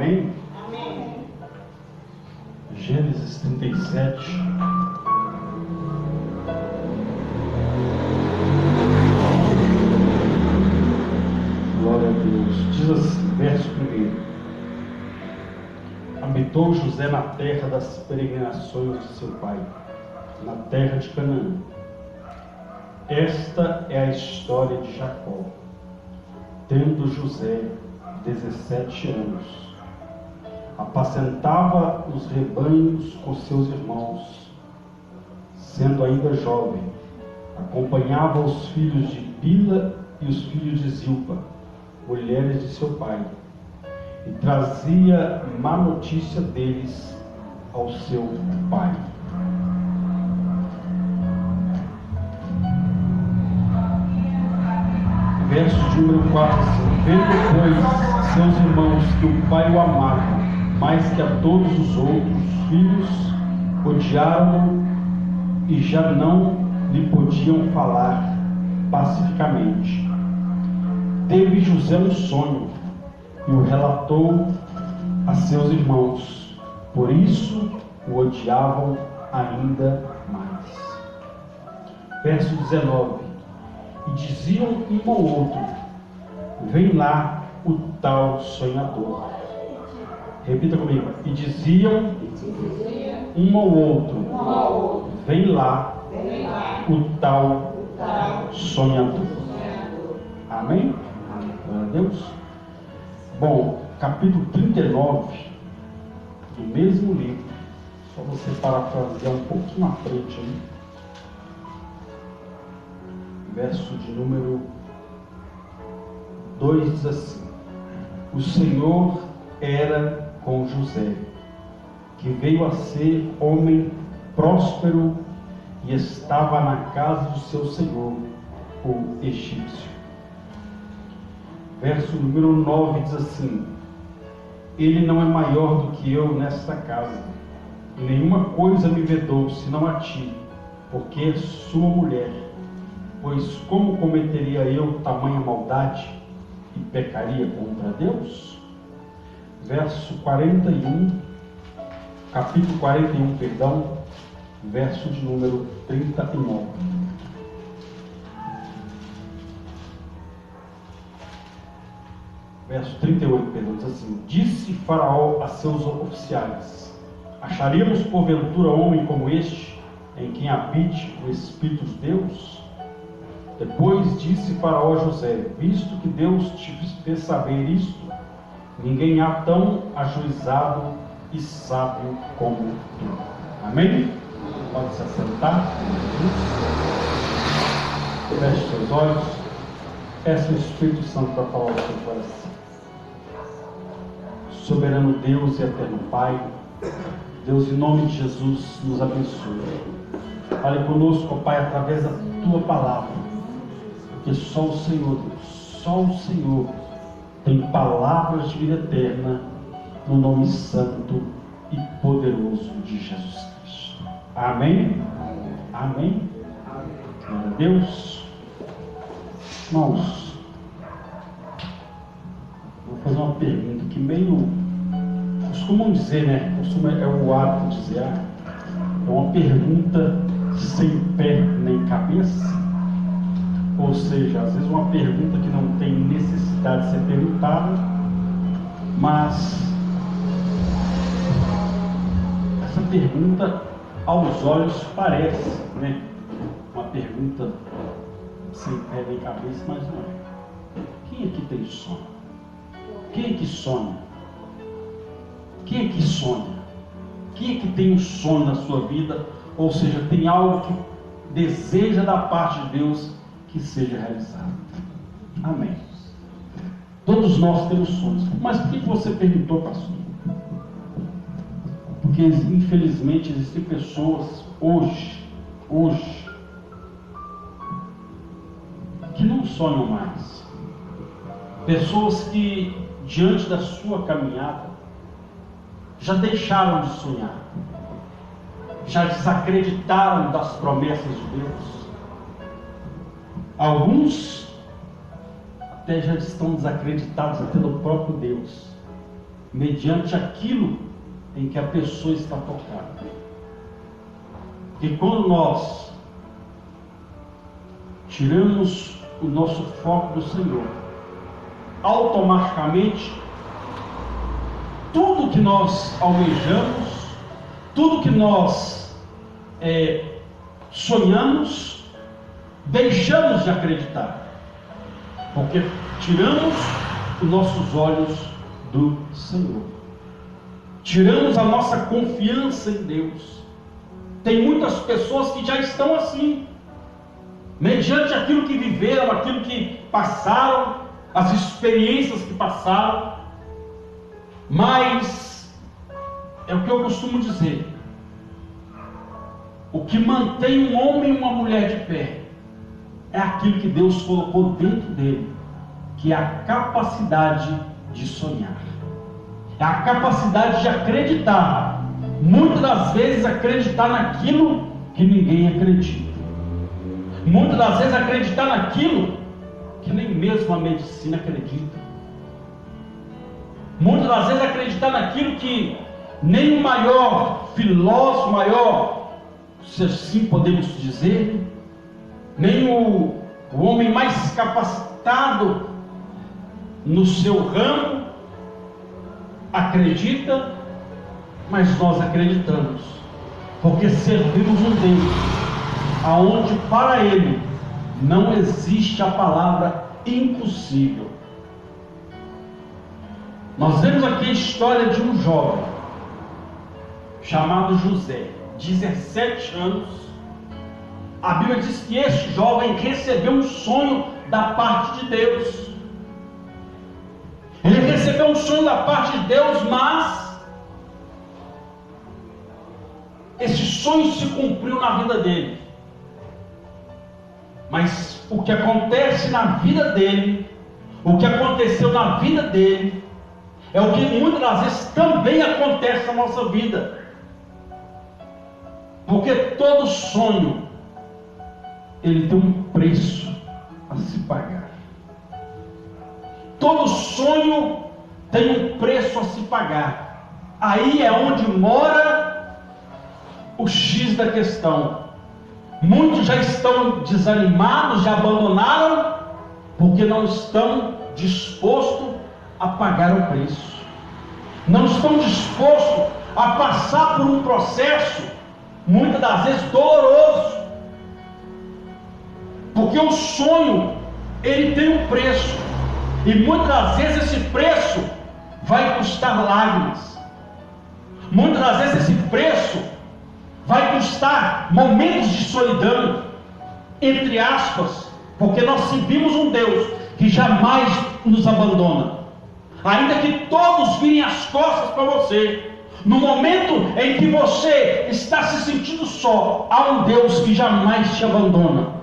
Amém? Amém. Gênesis 37. Glória a Deus. Diz assim, verso 1. Habitou José na terra das peregrinações de seu pai, na terra de Canaã. Esta é a história de Jacó. Tendo José 17 anos, apacentava os rebanhos com seus irmãos. Sendo ainda jovem, acompanhava os filhos de Bila e os filhos de Zilpa, mulheres de seu pai, e trazia má notícia deles ao seu pai. Verso de número 4, vendo, pois, seus irmãos que o pai o amava mais que a todos os outros filhos, odiaram-no e já não lhe podiam falar pacificamente. Teve José um sonho e o relatou a seus irmãos, por isso o odiavam ainda mais. Verso 19. E diziam um ao outro: vem lá o tal sonhador. Repita comigo. E diziam um ao outro: vem lá o tal sonhador. Amém? Glória a Deus. Bom, capítulo 39 do mesmo livro. Só você parafrasear um pouquinho à frente aí. Verso de número 2 diz assim: o Senhor era com José, que veio a ser homem próspero e estava na casa do seu senhor, o egípcio. Verso número 9 diz assim: ele não é maior do que eu nesta casa, e nenhuma coisa me vedou senão a ti, porque és sua mulher. Pois como cometeria eu tamanha maldade e pecaria contra Deus? Verso 41, capítulo 41, perdão, verso de número 39. Verso 38, perdão, diz assim: disse Faraó a seus oficiais: acharíamos porventura homem como este, em quem habite o Espírito de Deus? Depois disse Faraó a José: visto que Deus te fez saber isto, ninguém há tão ajuizado e sábio como tu. Amém? Pode se assentar. Feche seus olhos. Peça o Espírito Santo para falar o seu coração. Soberano Deus e eterno Pai, Deus, em nome de Jesus, nos abençoe. Fale conosco, ó Pai, através da tua palavra. Porque só o Senhor, Deus, só o Senhor tem palavras de vida eterna, no nome santo e poderoso de Jesus Cristo. Amém? Amém? Glória a Deus. Irmãos, vou fazer uma pergunta que meio costumam dizer, né? É o hábito de dizer, é uma pergunta sem pé nem cabeça. Ou seja, às vezes uma pergunta que não tem necessidade de ser perguntada, mas essa pergunta aos olhos parece, né, uma pergunta sem pé nem cabeça, mas não é. Quem aqui tem sono? Quem aqui sonha? Quem aqui sonha? Quem aqui tem um sonho na sua vida? Ou seja, tem algo que deseja da parte de Deus que seja realizado. Amém. Todos nós temos sonhos. Mas por que você perguntou, pastor? Porque infelizmente existem pessoas hoje que não sonham mais. Pessoas que diante da sua caminhada já deixaram de sonhar, já desacreditaram das promessas de Deus. Alguns até já estão desacreditados até do próprio Deus. mediante aquilo em que a pessoa está tocada. E quando nós tiramos o nosso foco do Senhor, automaticamente tudo que nós almejamos, tudo que nós sonhamos, deixamos de acreditar, porque tiramos os nossos olhos do Senhor, tiramos a nossa confiança em Deus. Tem muitas pessoas que já estão assim, mediante aquilo que viveram, aquilo que passaram, as experiências que passaram. Mas é o que eu costumo dizer: o que mantém um homem e uma mulher de pé é aquilo que Deus colocou dentro dele, que é a capacidade de sonhar, é a capacidade de acreditar. Muitas das vezes acreditar naquilo que ninguém acredita, muitas das vezes acreditar naquilo que nem mesmo a medicina acredita, muitas das vezes acreditar naquilo que nem o maior filósofo, maior, se assim podemos dizer, nem o homem mais capacitado no seu ramo acredita, mas nós acreditamos, porque servimos um Deus aonde para Ele não existe a palavra impossível. Nós vemos aqui a história de um jovem chamado José, 17 anos. A Bíblia diz que este jovem recebeu um sonho da parte de Deus. Ele recebeu um sonho da parte de Deus, mas esse sonho se cumpriu na vida dele. Mas o que acontece na vida dele, o que aconteceu na vida dele, é o que muitas das vezes também acontece na nossa vida. Porque todo sonho, ele tem um preço a se pagar. Todo sonho tem um preço a se pagar. Aí é onde mora o X da questão. Muitos já estão desanimados, já abandonaram, porque não estão dispostos a pagar o preço. Não estão dispostos a passar por um processo, muitas das vezes doloroso. Porque o sonho, ele tem um preço. E muitas das vezes esse preço vai custar lágrimas. Muitas das vezes esse preço vai custar momentos de solidão, entre aspas, porque nós servimos um Deus que jamais nos abandona. Ainda que todos virem as costas para você, no momento em que você está se sentindo só, há um Deus que jamais te abandona.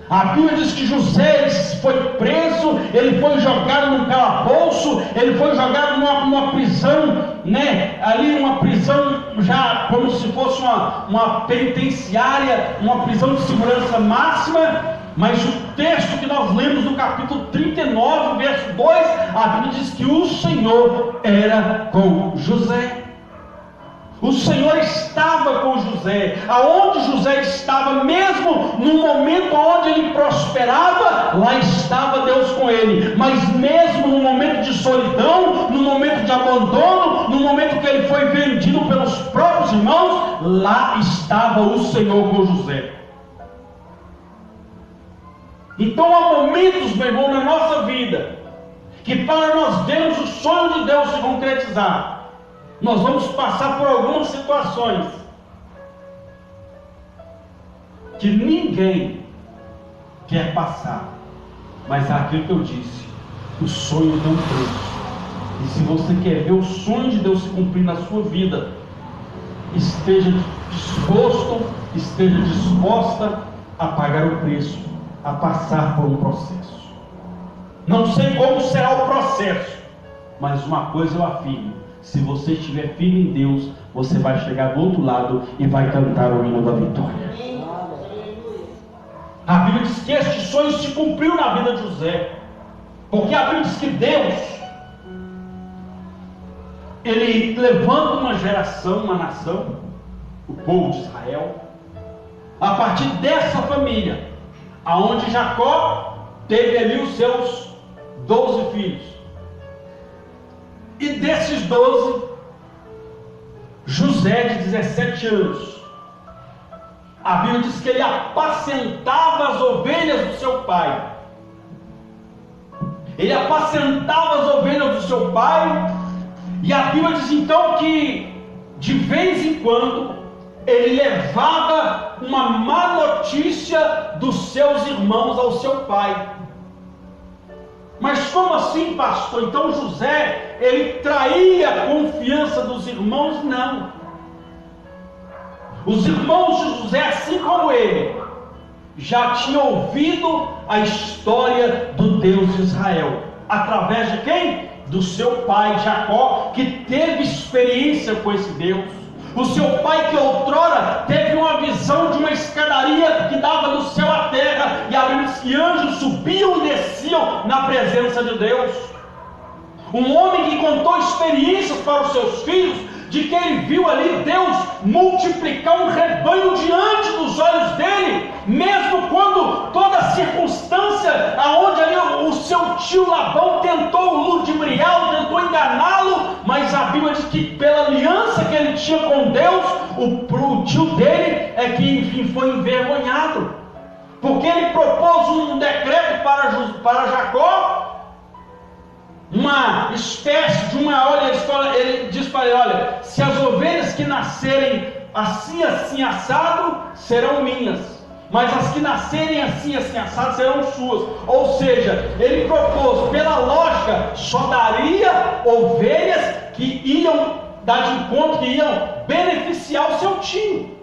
A Bíblia diz que José foi preso, ele foi jogado num calabouço, ele foi jogado numa prisão, ali uma prisão já como se fosse uma penitenciária, uma prisão de segurança máxima. Mas o texto que nós lemos no capítulo 39, verso 2, a Bíblia diz que o Senhor era com José. O Senhor estava com José. Aonde José estava, mesmo no momento onde ele prosperava, lá estava Deus com ele. Mas mesmo no momento de solidão, no momento de abandono, no momento que ele foi vendido pelos próprios irmãos, lá estava o Senhor com José. Então há momentos, meu irmão, na nossa vida, que para nós vermos o sonho de Deus se concretizar, nós vamos passar por algumas situações que ninguém quer passar. Mas é aquilo que eu disse, o sonho tem um preço. E se você quer ver o sonho de Deus se cumprir na sua vida, esteja disposto, esteja disposta a pagar o preço, a passar por um processo. Não sei como será o processo, mas uma coisa eu afirmo: se você estiver firme em Deus, você vai chegar do outro lado e vai cantar o hino da vitória. A Bíblia diz que este sonho se cumpriu na vida de José, porque a Bíblia diz que Deus ele levanta uma geração, uma nação, o povo de Israel, a partir dessa família, aonde Jacó teve ali os seus 12 filhos. E desses 12, José, de 17 anos, a Bíblia diz que ele apacentava as ovelhas do seu pai. Ele apacentava as ovelhas do seu pai, e a Bíblia diz então que, de vez em quando, ele levava uma má notícia dos seus irmãos ao seu pai. Mas como assim, pastor? Então José, ele traía a confiança dos irmãos? Não. Os irmãos de José, assim como ele, já tinham ouvido a história do Deus de Israel. Através de quem? Do seu pai Jacó, que teve experiência com esse Deus. O seu pai, que outrora teve uma visão de uma escadaria que dava do céu à terra, e a Bíblia diz que anjos subiam e desciam na presença de Deus. Um homem que contou experiências para os seus filhos, de que ele viu ali Deus multiplicar um rebanho diante dos olhos dele, mesmo quando toda a circunstância aonde ali o seu tio Labão tentou ludibriá-lo, tentou enganá-lo, mas a Bíblia diz que pela aliança que ele tinha com Deus, o tio dele é que enfim foi envergonhado, porque ele propôs um decreto para Jacó, uma espécie de uma, ele diz para ele: olha, se as ovelhas que nascerem assim, assim, assado, serão minhas, mas as que nascerem assim, assim, assado, serão suas. Ou seja, ele propôs, pela lógica, só daria ovelhas que iam dar de encontro, que iam beneficiar o seu tio.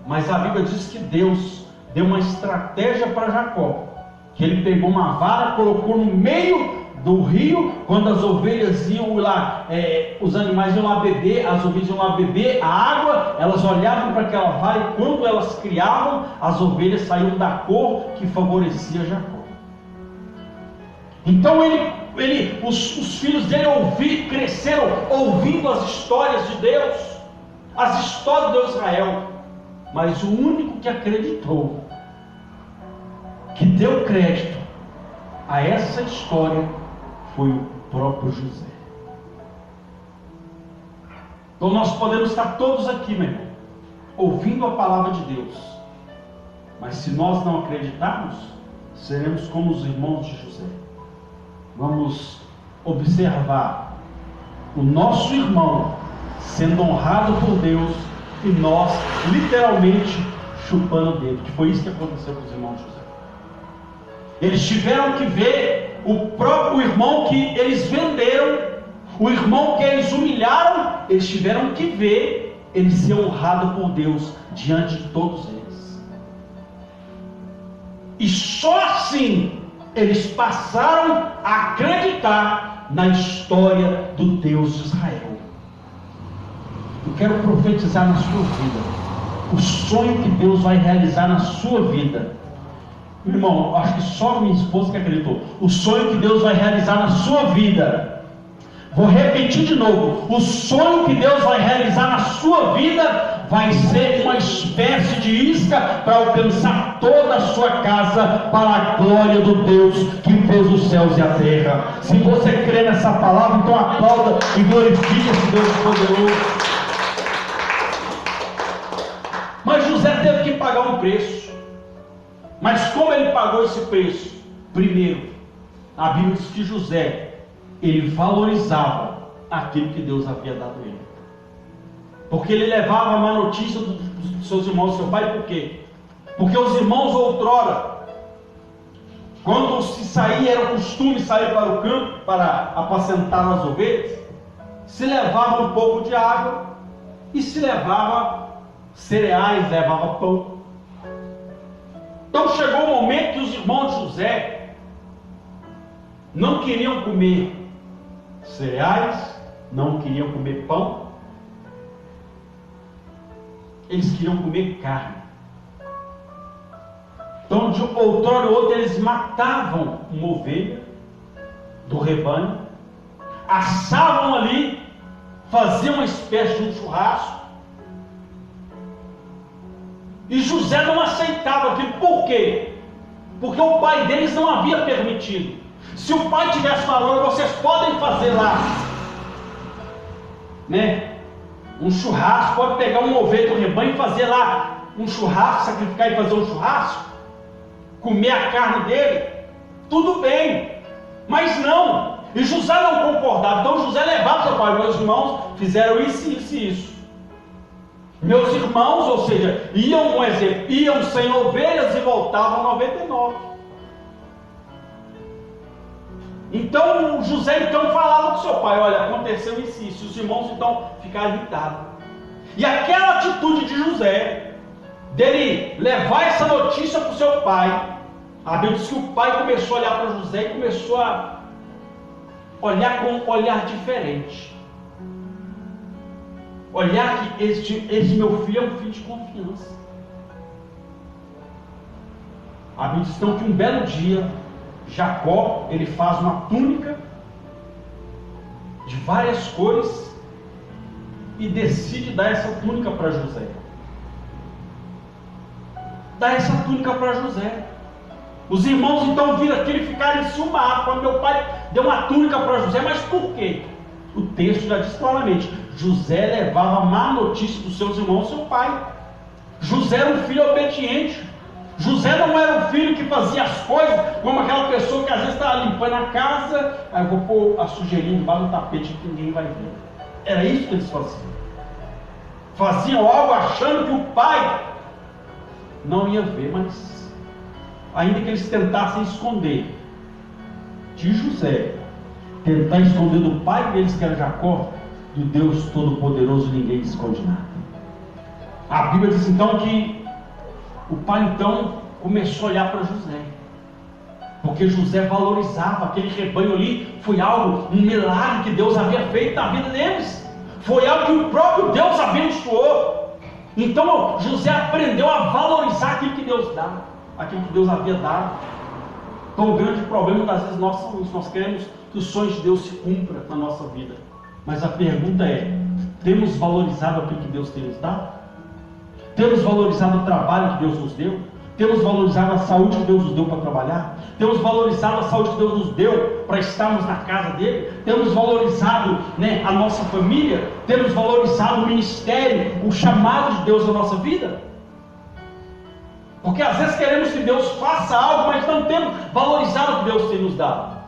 Mas a Bíblia diz que Deus deu uma estratégia para Jacó, que ele pegou uma vara, colocou no meio do rio, quando as ovelhas iam lá, os animais iam lá beber, as ovelhas iam lá beber a água, elas olhavam para aquela vara, e quando elas criavam, as ovelhas saíam da cor que favorecia Jacó. Então os filhos dele cresceram ouvindo as histórias de Deus, as histórias de Israel, mas o único que acreditou, que deu crédito a essa história, foi o próprio José. Então nós podemos estar todos aqui, meu irmão, ouvindo a palavra de Deus, mas se nós não acreditarmos, seremos como os irmãos de José. Vamos observar o nosso irmão sendo honrado por Deus e nós literalmente chupando o dedo, que foi isso que aconteceu com os irmãos de José. Eles tiveram que ver o próprio irmão que eles venderam, o irmão que eles humilharam, eles tiveram que ver ele ser honrado por Deus diante de todos eles. E só assim eles passaram a acreditar na história do Deus de Israel. Eu quero profetizar na sua vida o sonho que Deus vai realizar na sua vida. Irmão, acho que só minha esposa que acreditou. O sonho que Deus vai realizar na sua vida. Vou repetir de novo. O sonho que Deus vai realizar na sua vida vai ser uma espécie de isca para alcançar toda a sua casa, para a glória do Deus que fez os céus e a terra. Se você crê nessa palavra, então aplauda e glorifique esse Deus poderoso. Mas José teve que pagar um preço. Mas como ele pagou esse preço? Primeiro, a Bíblia diz que José, ele valorizava aquilo que Deus havia dado a ele. Porque ele levava a má notícia dos seus irmãos, do seu pai. Por quê? Porque os irmãos outrora, quando se saía, era o costume sair para o campo para apacentar as ovelhas, se levava um pouco de água e se levava cereais, levava pão. Então chegou o momento que os irmãos de José não queriam comer cereais, não queriam comer pão, eles queriam comer carne. Então de outrora ou outra eles matavam uma ovelha do rebanho, assavam ali fazia uma espécie de um churrasco, e José não aceitava aquilo. Por quê? Porque o pai deles não havia permitido. Se o pai tivesse falando, vocês podem fazer lá, né, um churrasco, pode pegar um ovelha do rebanho e fazer lá um churrasco, sacrificar e fazer um churrasco, comer a carne dele, tudo bem, mas não. E José não concordava. Então José levava seu pai: meus irmãos fizeram isso, isso e isso. Meus irmãos, ou seja, iam, um exemplo, iam sem ovelhas e voltavam 99. Então José falava com seu pai: olha, aconteceu isso e isso. Os irmãos então ficaram irritados. E aquela atitude de José, dele levar essa notícia para o seu pai, a Bíblia diz que o pai começou a olhar para José e começou a olhar com um olhar diferente. Olhar que esse meu filho é um filho de confiança. A Bíblia diz então que um belo dia, Jacó, ele faz uma túnica de várias cores e decide dar essa túnica para José. Dá essa túnica para José. Os irmãos então viram aquilo e ficaram enciumados quando meu pai deu uma túnica para José. Mas por quê? O texto já diz claramente: José levava má notícia dos seus irmãos ao seu pai. José era um filho obediente. José não era um filho que fazia as coisas como aquela pessoa que às vezes estava limpando a casa, aí eu vou pôr a sujeirinha debaixo do tapete que ninguém vai ver. Era isso que eles faziam. Faziam algo achando que o pai não ia ver, mas ainda que eles tentassem esconder de José, tentar esconder do pai deles, que era Jacó, do Deus Todo-Poderoso ninguém esconde nada. A Bíblia diz então que o pai então começou a olhar para José, porque José valorizava aquele rebanho ali. Foi algo, um milagre que Deus havia feito na vida deles, foi algo que o próprio Deus abençoou. Então José aprendeu a valorizar aquilo que Deus dá, aquilo que Deus havia dado. Então o grande problema das vezes nós queremos que os sonhos de Deus se cumpram na nossa vida, mas a pergunta é: temos valorizado aquilo que Deus tem nos dado? Temos valorizado o trabalho que Deus nos deu? Temos valorizado a saúde que Deus nos deu para trabalhar? Temos valorizado a saúde que Deus nos deu para estarmos na casa dele? Temos valorizado, a nossa família? Temos valorizado o ministério, o chamado de Deus na nossa vida? Porque às vezes queremos que Deus faça algo, mas não temos valorizado o que Deus tem nos dado.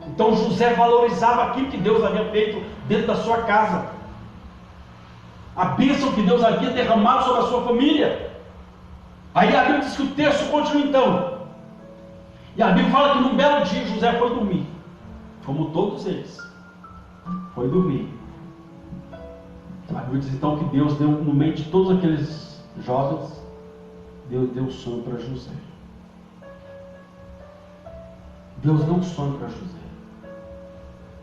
Então José valorizava aquilo que Deus havia feito dentro da sua casa, a bênção que Deus havia derramado sobre a sua família. Aí a Bíblia diz que o texto continua então, e a Bíblia fala que num belo dia José foi dormir, como todos eles, foi dormir. A Bíblia diz então que Deus deu, no meio de todos aqueles jovens, Deus deu sonho para José. Deus deu um sonho para José.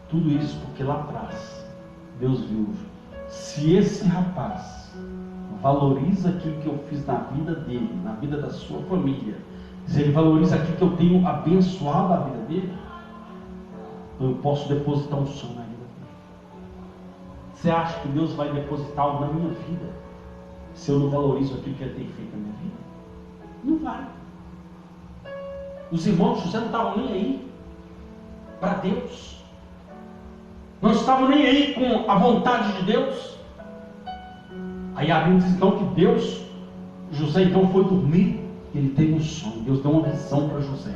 Tudo isso porque lá atrás Deus viu: se esse rapaz valoriza aquilo que eu fiz na vida dele, na vida da sua família, se ele valoriza aquilo que eu tenho abençoado a vida dele, eu posso depositar um sonho na vida dele. Você acha que Deus vai depositar algo na minha vida se eu não valorizo aquilo que ele tem feito na minha vida? Não vai. Os irmãos de José não estavam nem aí para Deus, não estavam nem aí com a vontade de Deus. Aí a Bíblia diz então que José então foi dormir, e ele teve um sonho. Deus deu uma visão para José.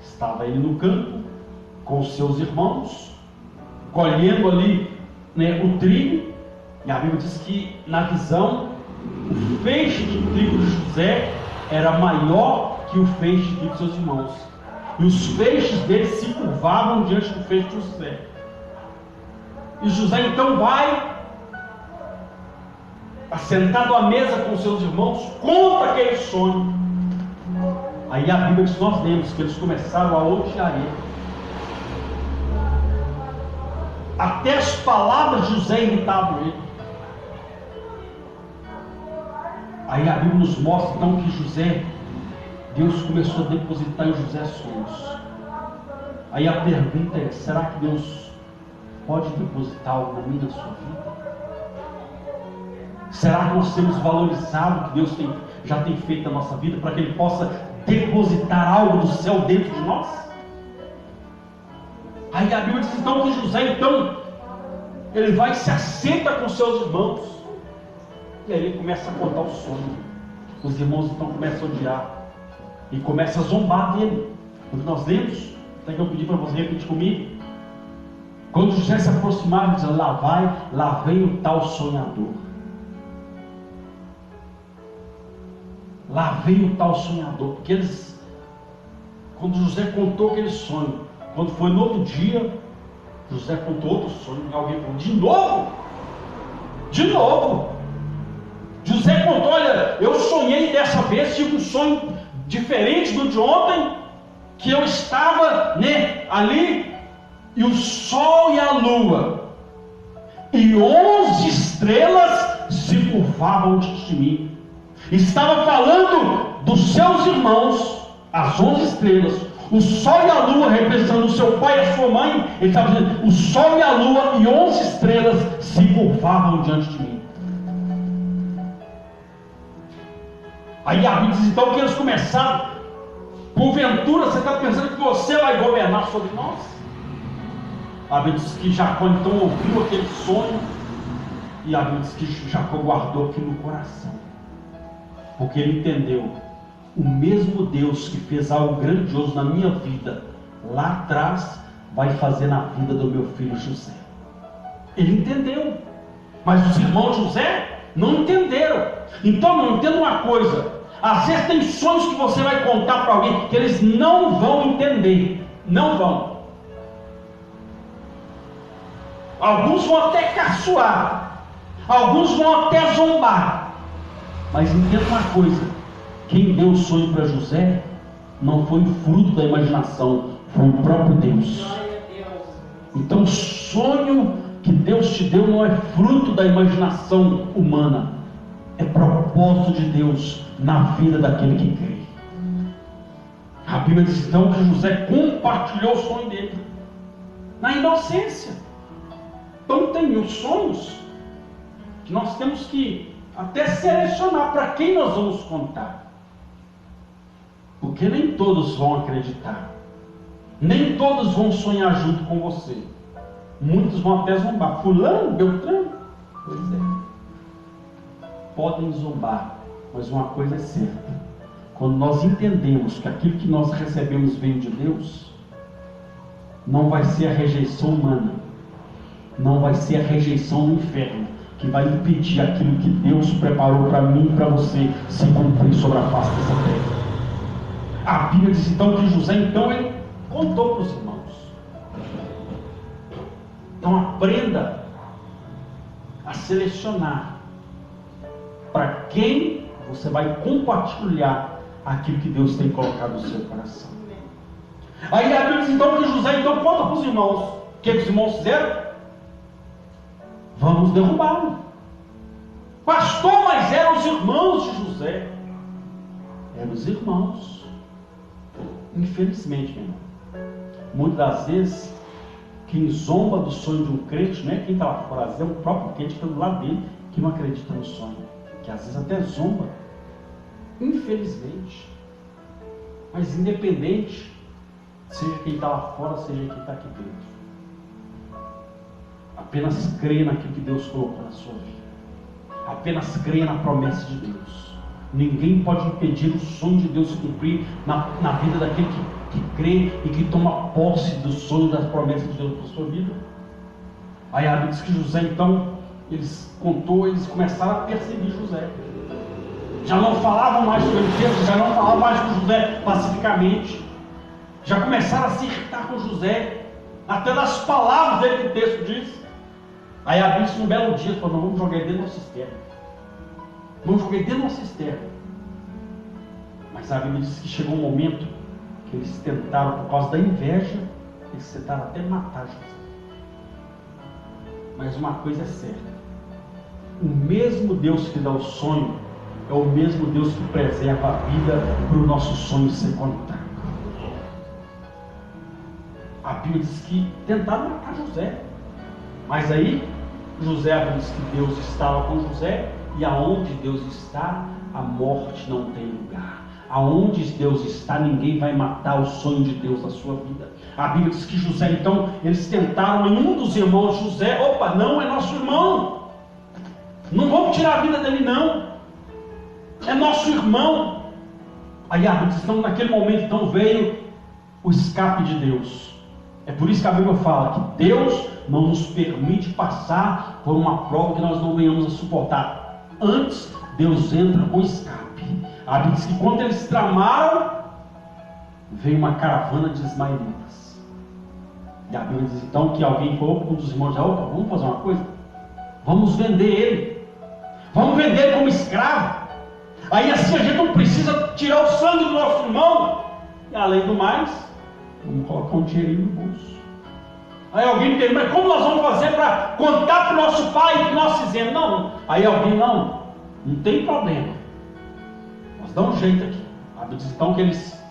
Estava ele no campo com os seus irmãos, colhendo ali o trigo, e a Bíblia diz que na visão o feixe de trigo de José era maior que o feixe de trigo de seus irmãos, e os feixes deles se curvavam diante do feixe de José. E José então vai, assentado à mesa com seus irmãos, conta aquele sonho. Aí a Bíblia diz, nós lemos que eles começaram a odiar ele. Até as palavras de José irritavam ele. Aí a Bíblia nos mostra então que Deus começou a depositar em José sonhos. Aí a pergunta é: será que Deus pode depositar algo na minha e na sua vida? Será que nós temos valorizado o que Deus já tem feito na nossa vida para que Ele possa depositar algo do céu dentro de nós? Aí a Bíblia diz então que José, ele vai e se assenta com seus irmãos. E aí ele começa a contar o sonho. Os irmãos então começam a odiar. E começam a zombar dele. Quando nós lemos, até que eu pedi para você repetir comigo. Quando José se aproximava, dizia: lá vem o tal sonhador. Lá vem o tal sonhador. Porque quando José contou aquele sonho, quando foi no outro dia, José contou outro sonho. E alguém falou: de novo? De novo? José contou: olha, eu sonhei dessa vez, tive um sonho diferente do de ontem, que eu estava ali, e o sol e a lua, e 11 estrelas se curvavam diante de mim. Estava falando dos seus irmãos, as 11 estrelas, o sol e a lua representando o seu pai e a sua mãe. Ele estava dizendo: o sol e a lua e 11 estrelas se curvavam diante de mim. Aí a Bíblia diz então que eles começaram: porventura você está pensando que você vai governar sobre nós? A Bíblia diz que Jacó então ouviu aquele sonho, e a Bíblia diz que Jacó guardou aquilo no coração, porque ele entendeu: o mesmo Deus que fez algo grandioso na minha vida lá atrás, vai fazer na vida do meu filho José. Ele entendeu, mas os irmãos de José não entenderam. Então não entenda uma coisa: às vezes tem sonhos que você vai contar para alguém que eles não vão entender. Não vão. Alguns vão até caçoar, alguns vão até zombar. Mas entenda uma coisa: quem deu o sonho para José não foi o fruto da imaginação, foi o próprio Deus. Então o sonho que Deus te deu não é fruto da imaginação humana, é propósito de Deus na vida daquele que crê. A Bíblia diz então que José compartilhou o sonho dele na inocência. Então tem os sonhos que nós temos que até selecionar para quem nós vamos contar, porque nem todos vão acreditar, nem todos vão sonhar junto com você. Muitos vão até zombar. Fulano, Beltrano. Pois é, podem zombar, mas uma coisa é certa: quando nós entendemos que aquilo que nós recebemos vem de Deus, não vai ser a rejeição humana, não vai ser a rejeição do inferno que vai impedir aquilo que Deus preparou para mim e para você se cumprir sobre a face dessa terra. A Bíblia diz então que José ele contou para os irmãos. Então aprenda a selecionar para quem você vai compartilhar aquilo que Deus tem colocado no seu coração. Aí a Bíblia diz então que José conta para os irmãos. O que os irmãos fizeram? Vamos derrubá-lo. Pastor, mas eram os irmãos de José. Eram os irmãos. Infelizmente, meu irmão, muitas das vezes quem zomba do sonho de um crente não é quem está lá fora, às vezes é o próprio crente que está do lado dele que não acredita no sonho, que às vezes até zomba. Infelizmente. Mas independente, seja quem está lá fora, seja quem está aqui dentro, apenas creia naquilo que Deus colocou na sua vida. Apenas creia na promessa de Deus. Ninguém pode impedir o sonho de Deus se cumprir na vida daquele que crê e que toma posse do sonho das promessas de Deus para a sua vida. Aí a Bíblia diz que José então, eles começaram a perseguir José. Já não falavam mais com ele, já não falavam mais com José pacificamente. Já começaram a se irritar com José, até das palavras dele que o texto diz. Aí a Bíblia diz, um belo dia, falou: não, vamos jogar dentro de uma cisterna. Vamos jogar dentro de uma cisterna. Mas a Bíblia diz que chegou um momento que eles tentaram, por causa da inveja, eles tentaram até matar José. Mas uma coisa é certa: o mesmo Deus que dá o sonho é o mesmo Deus que preserva a vida para o nosso sonho ser contado. A Bíblia diz que tentaram matar José. Mas aí José diz que Deus estava com José, e aonde Deus está, a morte não tem lugar. Aonde Deus está, ninguém vai matar o sonho de Deus na sua vida. A Bíblia diz que José, então, eles tentaram em um dos irmãos, José, opa, não, é nosso irmão, não vamos tirar a vida dele não, é nosso irmão. Aí a Bíblia diz, então, naquele momento, então, veio o escape de Deus. É por isso que a Bíblia fala que Deus não nos permite passar por uma prova que nós não venhamos a suportar. Antes, Deus entra com escape. A Bíblia diz que quando eles tramaram, veio uma caravana de ismaelitas. E a Bíblia diz então que alguém falou para um dos irmãos, opa, vamos fazer uma coisa? Vamos vender ele. Vamos vender ele como escravo. Aí assim a gente não precisa tirar o sangue do nosso irmão. E além do mais, vamos colocar um dinheirinho no bolso. Aí alguém pergunta, mas como nós vamos fazer para contar para o nosso pai que nós fizemos? Não. Aí alguém, não tem problema. Nós damos um jeito aqui. A Bíblia diz então que eles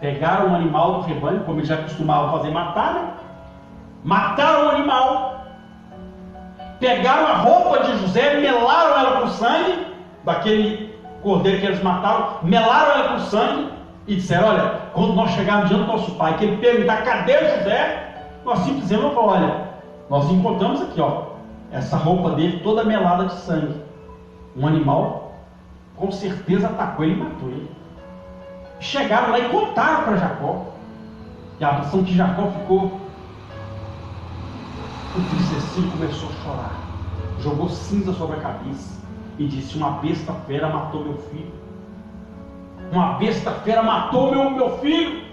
pegaram um animal do rebanho, como eles já costumavam fazer, matar, né? Mataram o animal, pegaram a roupa de José, melaram ela com sangue, daquele cordeiro que eles mataram, melaram ela com sangue, e disseram, olha, quando nós chegarmos diante do nosso pai, que ele perguntar, cadê José? Nós simplesmente vamos falar, olha, nós encontramos aqui, ó, essa roupa dele toda melada de sangue. Um animal, com certeza atacou ele e matou ele. Chegaram lá e contaram para Jacó. E a ação que Jacó ficou entristecido, começou a chorar, jogou cinza sobre a cabeça e disse, uma besta fera matou meu filho. Uma besta fera matou meu filho.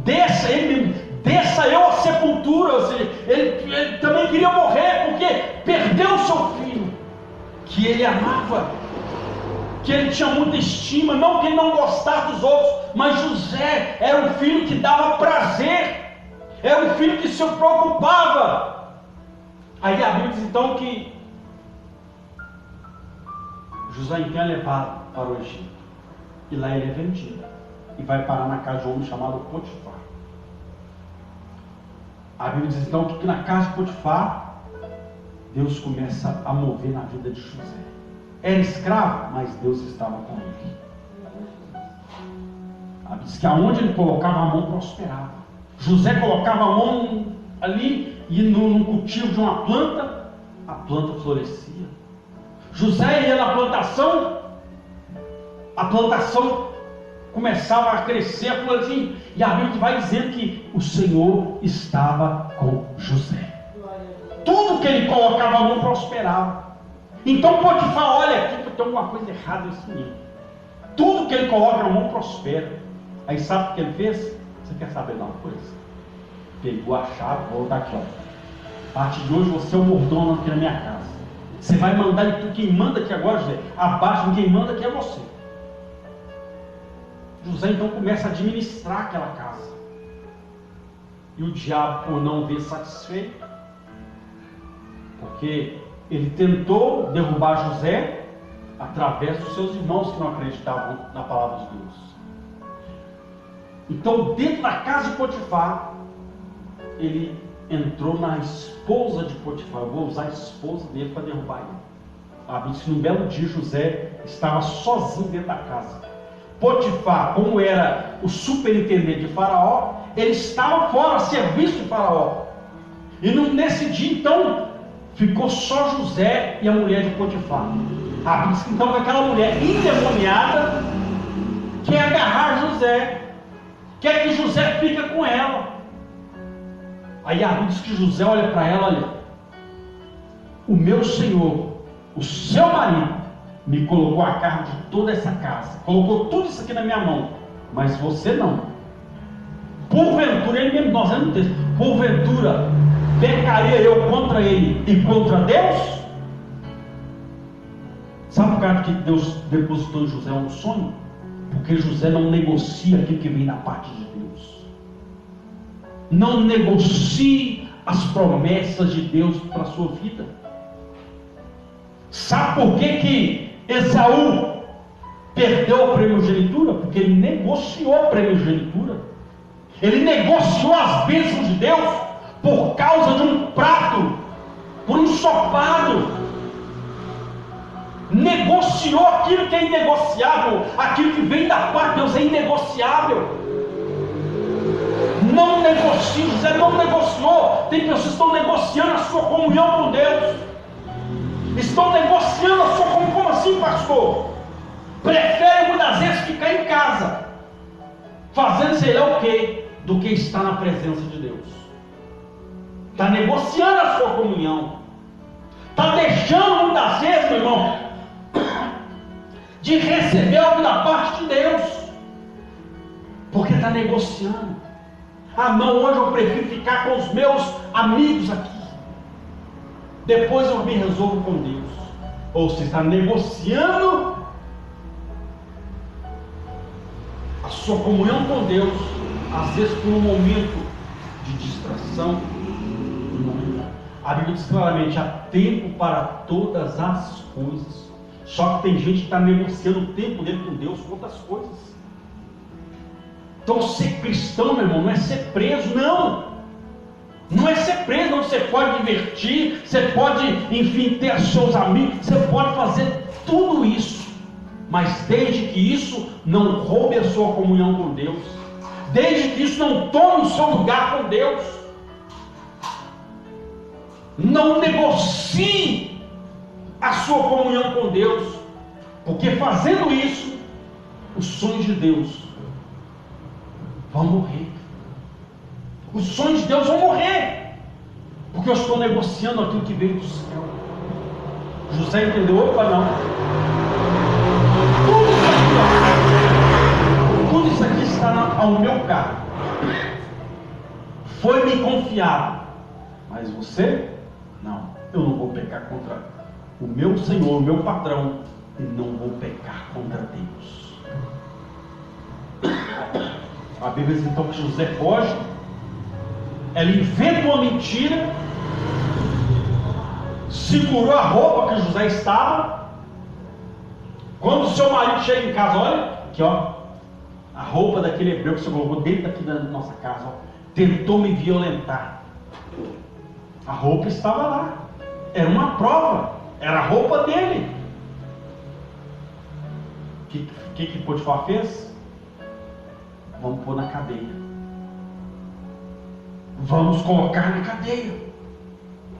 Desça ele mesmo, desça eu à sepultura. Ou seja, ele também queria morrer porque perdeu o seu filho, que ele amava, que ele tinha muita estima, não que ele não gostasse dos outros, mas José era um filho que dava prazer, era um filho que se preocupava. Aí a Bíblia diz então que José então é levado para o Egito, e lá ele é vendido, e vai parar na casa de um homem chamado Potifar. A Bíblia diz então que na casa de Potifar, Deus começa a mover na vida de José. Era escravo, mas Deus estava com ele. A Bíblia diz que aonde ele colocava a mão, prosperava. José colocava a mão ali, e no cultivo de uma planta, a planta florescia. José ia na plantação, a plantação começava a crescer, a florescer, e a Bíblia vai dizendo que o Senhor estava com José. Tudo que ele colocava a mão prosperava. Então Potifar, olha aqui que tem alguma coisa errada nesse menino. Tudo que ele coloca a mão prospera. Aí sabe o que ele fez? Você quer saber de uma coisa? Pegou a chave, vou botar aqui, ó. A partir de hoje você é o mordomo aqui na minha casa. Você vai mandar em tudo. Quem manda aqui agora, José, abaixo, quem manda aqui é você. José então começa a administrar aquela casa. E o diabo, por não ver satisfeito, porque ele tentou derrubar José através dos seus irmãos que não acreditavam na palavra de Deus. Então, dentro da casa de Potifar, ele entrou na esposa de Potifar. Eu vou usar a esposa dele para derrubar ele. A Bíblia diz que num belo dia José estava sozinho dentro da casa. Potifar, como era o superintendente de Faraó, ele estava fora a serviço de Faraó. E nesse dia então ficou só José e a mulher de Potifar. A Bíblia diz que então aquela mulher endemoniada quer agarrar José, quer que José fique com ela. Aí a Bíblia diz que José olha para ela, olha, o meu senhor, o seu marido, me colocou a cargo de toda essa casa, colocou tudo isso aqui na minha mão, mas você não. Porventura, ele mesmo, nós vamos ter, porventura, pecaria eu contra ele e contra Deus? Sabe por causa que Deus depositou em José um sonho? Porque José não negocia aquilo que vem da parte de Deus. Não negocie as promessas de Deus para a sua vida. Sabe por que Esaú perdeu a primogenitura? Porque ele negociou a primogenitura. Ele negociou as bênçãos de Deus. por causa de um prato, por um ensopado. Negociou aquilo que é inegociável, aquilo que vem da parte de Deus é inegociável. Não negocie, José não negociou. Tem pessoas que estão negociando a sua comunhão com Deus, estão negociando a sua comunhão. Como assim, pastor? Prefere muitas vezes ficar em casa, fazendo sei lá o que, do que estar na presença de Deus. Está negociando a sua comunhão, está deixando muitas vezes, meu irmão, de receber algo da parte de Deus, porque está negociando. Ah não, hoje eu prefiro ficar com os meus amigos aqui, depois eu me resolvo com Deus. Ou você está negociando a sua comunhão com Deus, às vezes por um momento de distração. A Bíblia diz claramente: há tempo para todas as coisas. Só que tem gente que está negociando o tempo dele com Deus com outras coisas. Então ser cristão, meu irmão, não é ser preso, não. Não é ser preso, não. Você pode divertir, você pode, enfim, ter seus amigos, você pode fazer tudo isso, mas desde que isso não roube a sua comunhão com Deus, desde que isso não tome o seu lugar com Deus. Não negocie a sua comunhão com Deus, porque fazendo isso, os sonhos de Deus vão morrer. Os sonhos de Deus vão morrer, porque eu estou negociando aquilo que veio do céu. José entendeu? Opa, não. Tudo isso aqui está ao meu cargo. Foi-me confiado. Mas você? Não. Eu não vou pecar contra o meu Senhor, o meu patrão, e não vou pecar contra Deus. A Bíblia diz então que José foge. Ela inventa uma mentira, segurou a roupa que José estava. Quando o seu marido chega em casa, olha aqui, ó, a roupa daquele hebreu que você colocou dentro aqui da nossa casa, ó, tentou me violentar. A roupa estava lá, era uma prova, era a roupa dele. O que Potifar fez? Vamos pôr na cadeia. Vamos colocar na cadeia.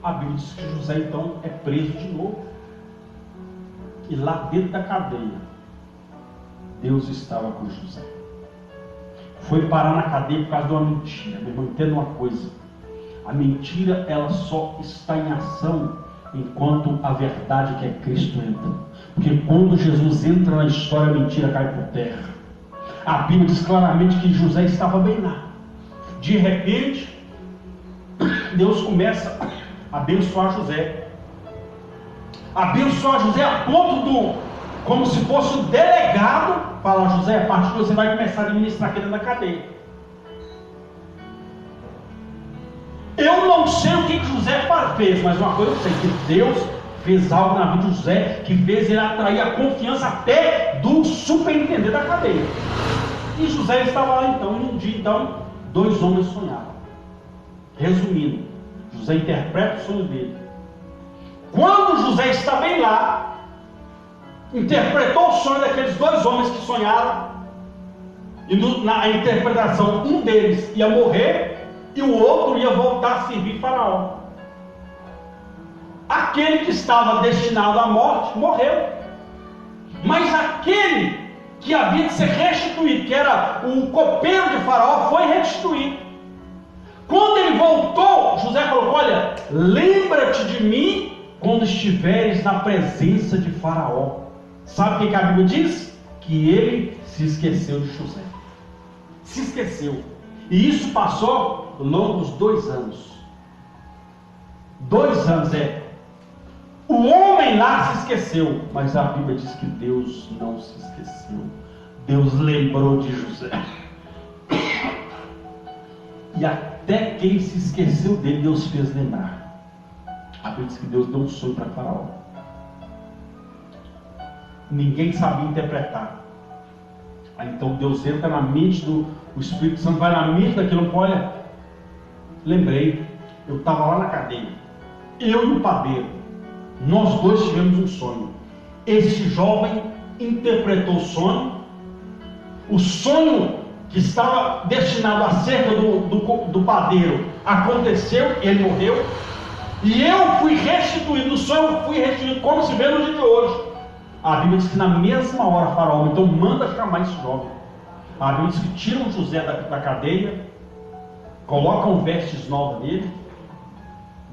A Bíblia diz que José então é preso de novo. E lá dentro da cadeia, Deus estava com José. Foi parar na cadeia por causa de uma mentira. Meu irmão, entenda uma coisa: a mentira, ela só está em ação enquanto a verdade, que é Cristo, entra. Porque quando Jesus entra na história, a mentira cai por terra. A Bíblia diz claramente que José estava bem lá. De repente, Deus começa a abençoar José. Abençoar José a ponto como se fosse um delegado, fala: José, a partir de você vai começar a administrar aqui dentro da cadeia. Eu não sei o que José fez, mas uma coisa eu sei, que Deus fez algo na vida de José, que fez ele atrair a confiança até do superintendente da cadeia. E José estava lá então, e um dia então, dois homens sonhavam. Resumindo, José interpreta o sonho dele. Quando José está bem lá, interpretou o sonho daqueles dois homens que sonharam, e na interpretação um deles ia morrer e o outro ia voltar a servir Faraó. Aquele que estava destinado à morte morreu, mas aquele que havia de ser restituído, que era o copeiro de Faraó, foi restituído. Quando ele voltou, José falou: olha, lembra-te de mim quando estiveres na presença de Faraó. Sabe o que a Bíblia diz? Que ele se esqueceu de José. Se esqueceu. E isso passou longos 2 anos. 2 anos, O homem lá se esqueceu, mas a Bíblia diz que Deus não se esqueceu. Deus lembrou de José. E até quem se esqueceu dele, Deus fez lembrar. A Bíblia diz que Deus deu um sonho para Faraó. Ninguém sabia interpretar. Aí então Deus entra na mente o Espírito Santo vai na mente daquilo. Olha, lembrei, eu estava lá na cadeia, eu e o padeiro, nós dois tivemos um sonho. Este jovem interpretou o sonho que estava destinado acerca do padeiro aconteceu, ele morreu, e eu fui restituído, o sonho fui restituído, como se vê no dia de hoje. A Bíblia diz que na mesma hora Faraó então manda chamar esse jovem. A Bíblia diz que tiram José da cadeia, colocam vestes novas nele,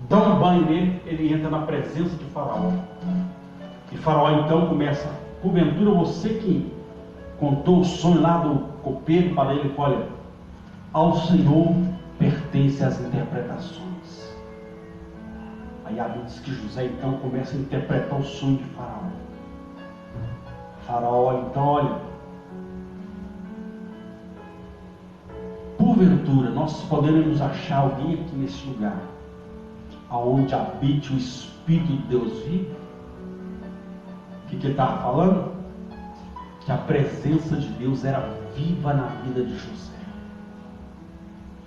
dão um banho nele, ele entra na presença de Faraó. E Faraó então começa: porventura você que contou o sonho lá do copeiro para ele, olha, ao Senhor pertence as interpretações. Aí a Bíblia diz que José então começa a interpretar o sonho de Faraó. Faraó então, olha, porventura nós poderemos achar alguém aqui nesse lugar aonde habite o Espírito de Deus vive? O que ele estava falando? Que a presença de Deus era viva na vida de José,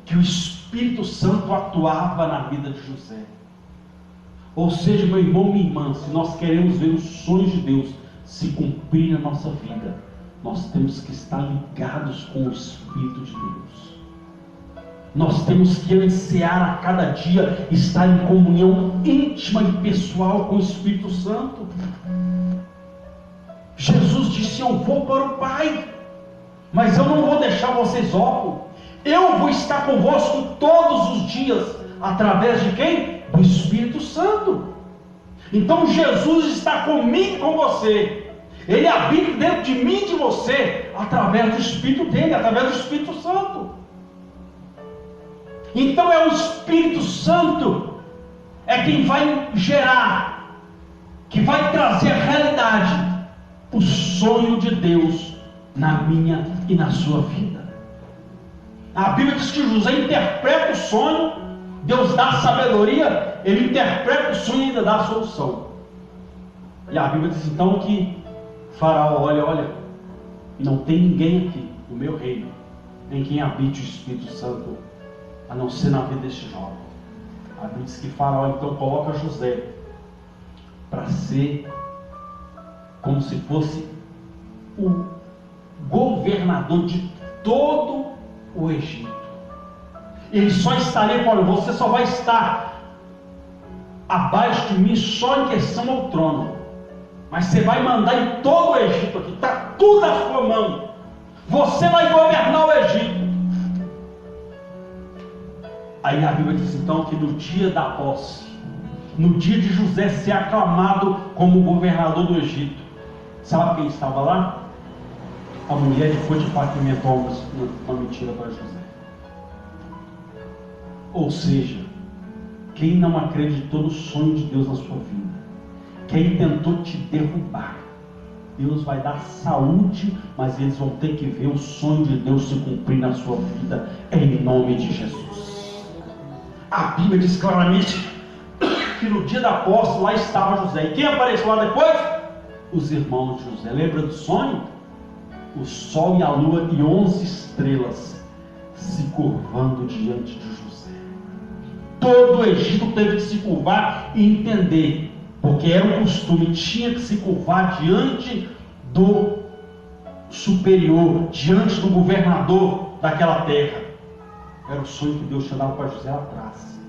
que o Espírito Santo atuava na vida de José. Ou seja, meu irmão, minha irmã, se nós queremos ver os sonhos de Deus se cumprir na nossa vida, nós temos que estar ligados com o Espírito de Deus. Nós temos que ansiar a cada dia estar em comunhão íntima e pessoal com o Espírito Santo. Jesus disse: eu vou para o Pai, mas eu não vou deixar vocês órfãos. Eu vou estar convosco todos os dias. Através de quem? Do Espírito Santo. Então Jesus está comigo e com você. Ele habita dentro de mim e de você, através do Espírito dele, através do Espírito Santo. Então é o Espírito Santo é quem vai gerar, que vai trazer a realidade, o sonho de Deus na minha e na sua vida. A Bíblia diz que José interpreta o sonho, Deus dá a sabedoria, ele interpreta o sonho e ainda dá a solução. E a Bíblia diz então que Faraó olha, não tem ninguém aqui no meu reino em quem habite o Espírito Santo, a não ser na vida deste jovem. A Bíblia diz que Faraó então coloca José para ser como se fosse o governador de todo o Egito. Ele só estaria, olha, você só vai estar abaixo de mim só em questão ao trono, mas você vai mandar em todo o Egito aqui, está tudo na sua mão, você vai governar o Egito. Aí a Bíblia diz então que no dia da posse, no dia de José ser aclamado como governador do Egito, sabe quem estava lá? A mulher de Potifar que inventou uma mentira para José. Ou seja, quem não acreditou no sonho de Deus na sua vida, quem tentou te derrubar, Deus vai dar saúde, mas eles vão ter que ver o sonho de Deus se cumprir na sua vida, em nome de Jesus. A Bíblia diz claramente que no dia da posse lá estava José. E quem apareceu lá depois? Os irmãos de José. Lembra do sonho? O sol e a lua e 11 estrelas se curvando diante de José. Todo o Egito teve que se curvar e entender, porque era um costume, tinha que se curvar diante do superior, diante do governador daquela terra. Era o sonho que Deus tinha dado para José lá atrás.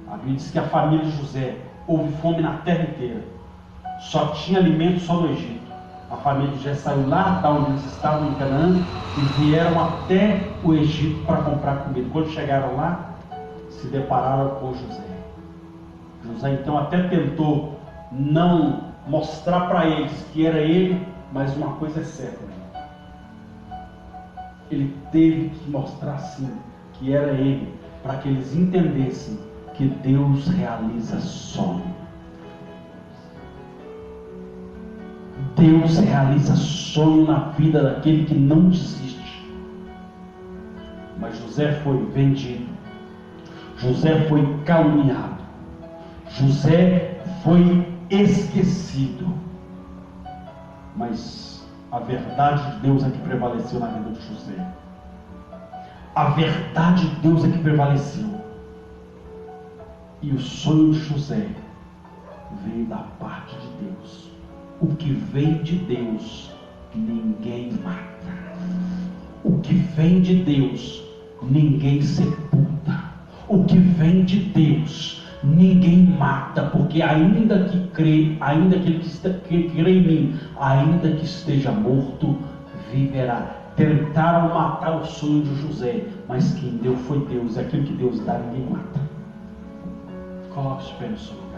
A Bíblia diz que a família de José, houve fome na terra inteira, só tinha alimento só no Egito. A família de José saiu lá da onde eles estavam em Canaã e vieram até o Egito para comprar comida. Quando chegaram lá, se depararam com José. José então até tentou não mostrar para eles que era ele, mas uma coisa é certa, né? Ele teve que mostrar sim que era ele, para que eles entendessem que Deus realiza sonho. Deus realiza sonho na vida daquele que não desiste. Mas José foi vendido, José foi caluniado, José foi esquecido. Mas a verdade de Deus é que prevaleceu na vida de José. A verdade de Deus é que prevaleceu. E o sonho de José veio da parte de Deus. O que vem de Deus, ninguém mata. O que vem de Deus, ninguém sepulta. O que vem de Deus, ninguém mata, porque ainda que crê, ainda que crê em mim, ainda que esteja morto, viverá. Tentaram matar o sonho de José, mas quem deu foi Deus. Aquilo que Deus dá, ninguém mata. Coloque os pés no Senhor.